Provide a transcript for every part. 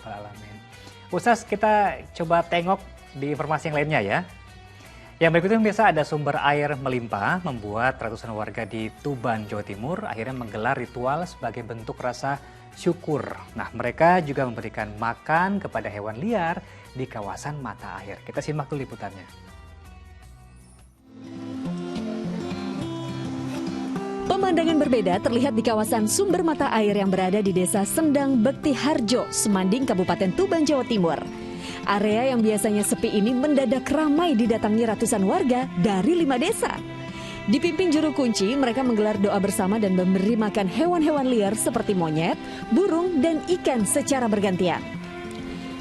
rabbal alamin. Ustaz, kita coba tengok di informasi yang lainnya ya. Yang berikutnya biasa ada sumber air melimpah membuat ratusan warga di Tuban, Jawa Timur akhirnya menggelar ritual sebagai bentuk rasa syukur. Nah, mereka juga memberikan makan kepada hewan liar di kawasan mata air. Kita simak dulu liputannya. Pemandangan berbeda terlihat di kawasan sumber mata air yang berada di Desa Sendang Bekti Harjo, Semanding, Kabupaten Tuban, Jawa Timur. Area yang biasanya sepi ini mendadak ramai didatangi ratusan warga dari 5 desa. Dipimpin juru kunci, mereka menggelar doa bersama dan memberi makan hewan-hewan liar seperti monyet, burung, dan ikan secara bergantian.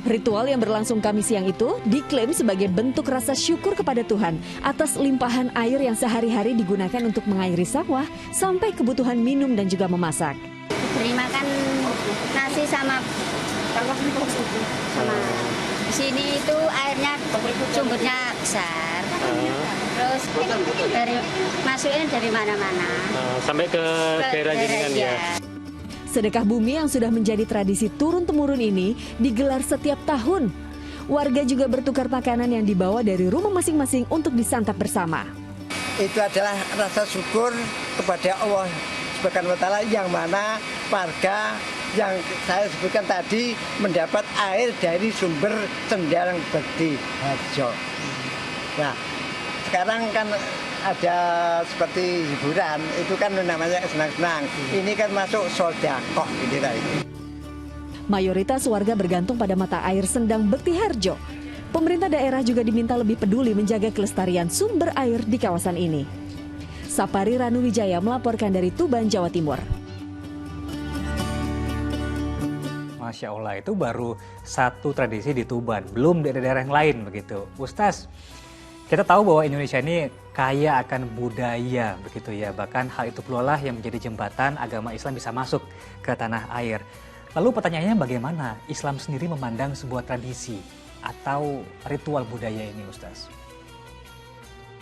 Ritual yang berlangsung Kamis siang itu diklaim sebagai bentuk rasa syukur kepada Tuhan atas limpahan air yang sehari-hari digunakan untuk mengairi sawah sampai kebutuhan minum dan juga memasak. Beri makan nasi sama di sini itu airnya sumbernya besar. Terus masukin dari mana-mana. Sampai ke daerah Jenengan ya. Sedekah bumi yang sudah menjadi tradisi turun-temurun ini digelar setiap tahun. Warga juga bertukar makanan yang dibawa dari rumah masing-masing untuk disantap bersama. Itu adalah rasa syukur kepada Allah Subhanahu wa Ta'ala yang mana warga yang saya sebutkan tadi mendapat air dari sumber Sendang Bekti Harjo. Nah, sekarang kan ada seperti hiburan, itu kan namanya senang-senang. Ini kan masuk sedekah gitu tadi. Mayoritas warga bergantung pada mata air Sendang Bekti Harjo. Pemerintah daerah juga diminta lebih peduli menjaga kelestarian sumber air di kawasan ini. Sapari Ranuwijaya melaporkan dari Tuban, Jawa Timur. Masya Allah, itu baru satu tradisi di Tuban, belum di daerah yang lain begitu. Ustaz, kita tahu bahwa Indonesia ini kaya akan budaya begitu ya. Bahkan hal itu pula lah yang menjadi jembatan agama Islam bisa masuk ke tanah air. Lalu pertanyaannya bagaimana Islam sendiri memandang sebuah tradisi atau ritual budaya ini, Ustaz?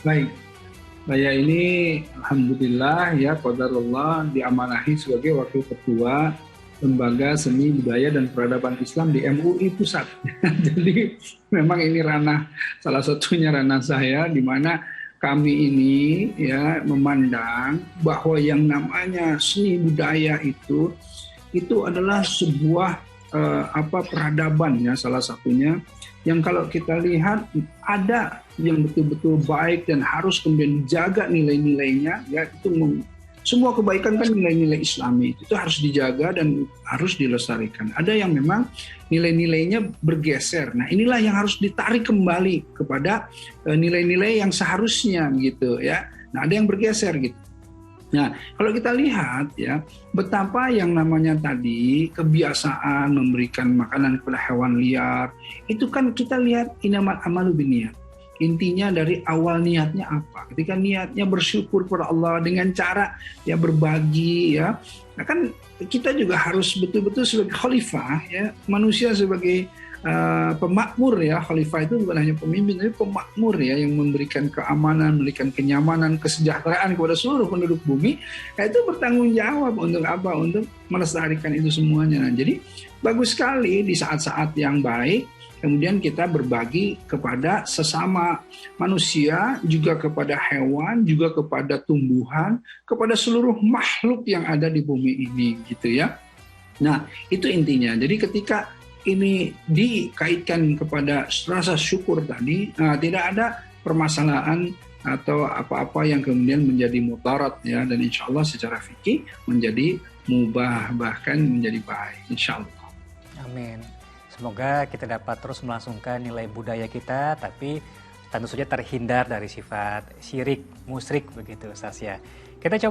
Baik, saya ini alhamdulillah ya qadarullah diamanahi sebagai wakil ketua Lembaga Seni Budaya dan Peradaban Islam di MUI Pusat. Jadi memang ini ranah, salah satunya ranah saya, di mana kami ini ya memandang bahwa yang namanya seni budaya itu adalah sebuah peradaban ya, salah satunya yang kalau kita lihat ada yang betul-betul baik dan harus kemudian dijaga nilai-nilainya ya. Itu semua kebaikan kan nilai-nilai Islami, itu harus dijaga dan harus dilestarikan. Ada yang memang nilai-nilainya bergeser. Nah, inilah yang harus ditarik kembali kepada nilai-nilai yang seharusnya gitu ya. Nah, ada yang bergeser gitu. Nah, kalau kita lihat ya, betapa yang namanya tadi kebiasaan memberikan makanan kepada hewan liar, itu kan kita lihat inamal amalu binniyat. Intinya dari awal niatnya apa? Ketika niatnya bersyukur kepada Allah dengan cara ya berbagi ya. Nah, kan kita juga harus betul-betul sebagai khalifah ya, manusia sebagai pemakmur ya. Khalifah itu bukan hanya pemimpin tapi pemakmur ya, yang memberikan keamanan, memberikan kenyamanan, kesejahteraan kepada seluruh penduduk bumi. Nah, itu bertanggung jawab untuk apa? Untuk melestarikan itu semuanya. Nah, jadi bagus sekali di saat-saat yang baik kemudian kita berbagi kepada sesama manusia, juga kepada hewan, juga kepada tumbuhan, kepada seluruh makhluk yang ada di bumi ini gitu ya. Nah, itu intinya. Jadi ketika ini dikaitkan kepada rasa syukur tadi, tidak ada permasalahan atau apa-apa yang kemudian menjadi mudarat ya, dan insya Allah secara fikih menjadi mubah, bahkan menjadi baik insya Allah. Amin. Semoga kita dapat terus melangsungkan nilai budaya kita, tapi tentu saja terhindar dari sifat syirik, musyrik begitu, Ustaz ya. Kita coba